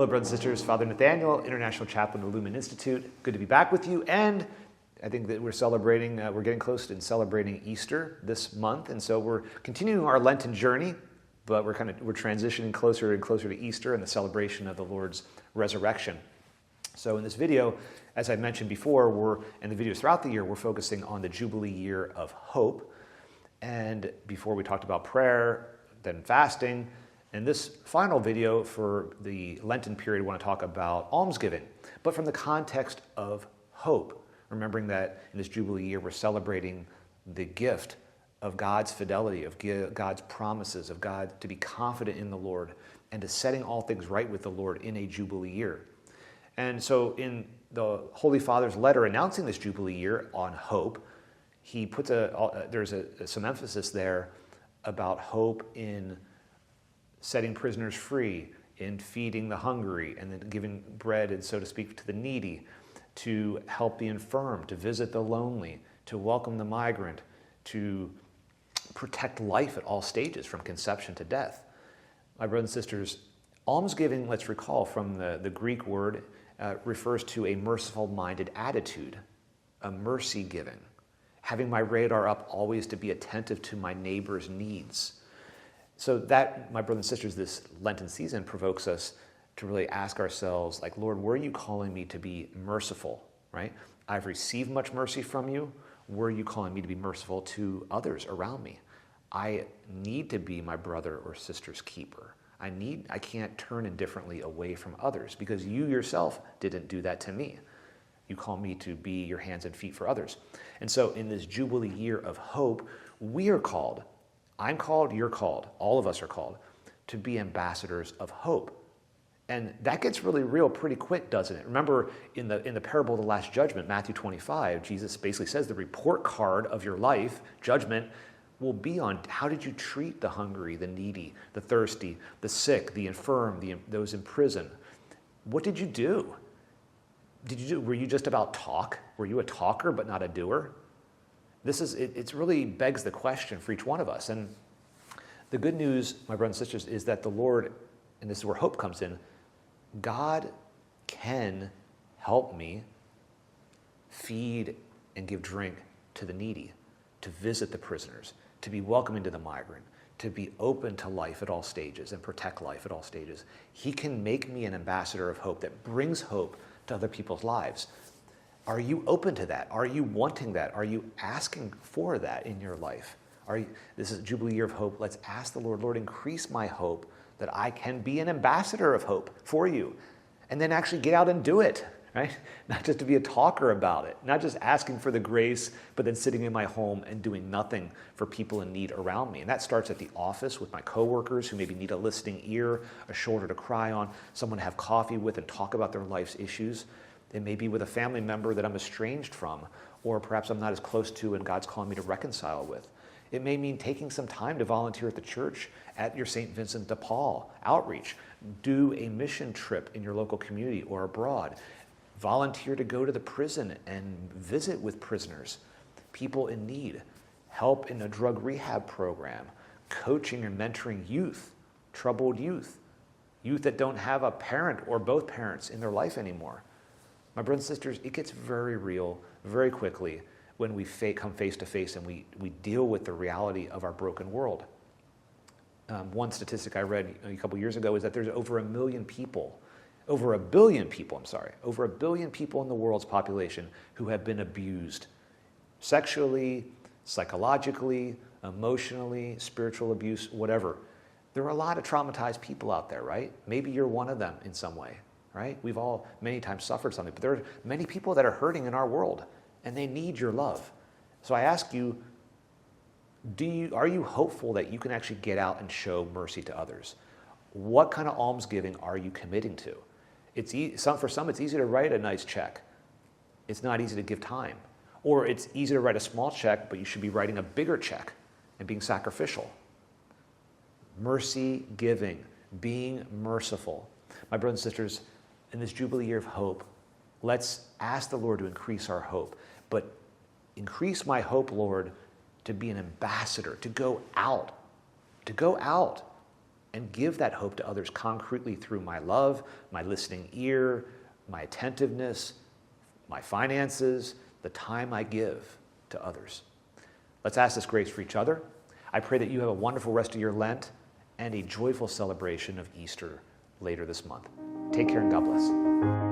Hello, brothers and sisters. Father Nathaniel, International Chaplain of the Lumen Institute. Good to be back with you. And I think that we're getting close to celebrating Easter this month. And so we're continuing our Lenten journey, but we're transitioning closer and closer to Easter and the celebration of the Lord's resurrection. So in this video, as I mentioned before, and the videos throughout the year, we're focusing on the Jubilee year of hope. And before we talked about prayer, then fasting. In this final video for the Lenten period, we want to talk about almsgiving, but from the context of hope, remembering that in this Jubilee year, we're celebrating the gift of God's fidelity, of God's promises, of God to be confident in the Lord, and to setting all things right with the Lord in a Jubilee year. And so in the Holy Father's letter announcing this Jubilee year on hope, he puts there's some emphasis there about hope in setting prisoners free, in feeding the hungry, and then giving bread, and so to speak, to the needy, to help the infirm, to visit the lonely, to welcome the migrant, to protect life at all stages from conception to death. My brothers and sisters, almsgiving, let's recall from the Greek word, refers to a merciful-minded attitude, a mercy giving, having my radar up always to be attentive to my neighbor's needs. So that, my brothers and sisters, this Lenten season provokes us to really ask ourselves, like, Lord, where are you calling me to be merciful, right? I've received much mercy from you. Where are you calling me to be merciful to others around me? I need to be my brother or sister's keeper. I can't turn indifferently away from others because you yourself didn't do that to me. You call me to be your hands and feet for others. And so in this Jubilee year of hope, we are called, I'm called, you're called, all of us are called to be ambassadors of hope. And that gets really real pretty quick, doesn't it? Remember in the parable of the Last Judgment, Matthew 25, Jesus basically says the report card of your life, judgment, will be on how did you treat the hungry, the needy, the thirsty, the sick, the infirm, those in prison. What did you do? Were you just about talk? Were you a talker but not a doer? It really begs the question for each one of us. And the good news, my brothers and sisters, is that the Lord, and this is where hope comes in, God can help me feed and give drink to the needy, to visit the prisoners, to be welcoming to the migrant, to be open to life at all stages and protect life at all stages. He can make me an ambassador of hope that brings hope to other people's lives. Are you open to that? Are you wanting that? Are you asking for that in your life? This is Jubilee year of hope. Let's ask the Lord, Lord, increase my hope that I can be an ambassador of hope for you. And then actually get out and do it, right? Not just to be a talker about it, not just asking for the grace, but then sitting in my home and doing nothing for people in need around me. And that starts at the office with my coworkers who maybe need a listening ear, a shoulder to cry on, someone to have coffee with and talk about their life's issues. It may be with a family member that I'm estranged from, or perhaps I'm not as close to and God's calling me to reconcile with. It may mean taking some time to volunteer at the church at your St. Vincent de Paul outreach. Do a mission trip in your local community or abroad. Volunteer to go to the prison and visit with prisoners, people in need. Help in a drug rehab program. Coaching and mentoring youth, troubled youth that don't have a parent or both parents in their life anymore. My brothers and sisters, it gets very real very quickly when we come face to face and we deal with the reality of our broken world. One statistic I read a couple years ago is that there's over a billion people in the world's population who have been abused sexually, psychologically, emotionally, spiritual abuse, whatever. There are a lot of traumatized people out there, right? Maybe you're one of them in some way, right? We've all many times suffered something, but there are many people that are hurting in our world, and they need your love. So I ask you, are you hopeful that you can actually get out and show mercy to others? What kind of almsgiving are you committing to? For some, it's easy to write a nice check. It's not easy to give time. Or it's easy to write a small check, but you should be writing a bigger check and being sacrificial. Mercy giving, being merciful. My brothers and sisters, in this Jubilee year of hope, let's ask the Lord to increase our hope. But increase my hope, Lord, to be an ambassador, to go out and give that hope to others concretely through my love, my listening ear, my attentiveness, my finances, the time I give to others. Let's ask this grace for each other. I pray that you have a wonderful rest of your Lent and a joyful celebration of Easter later this month. Take care and God bless.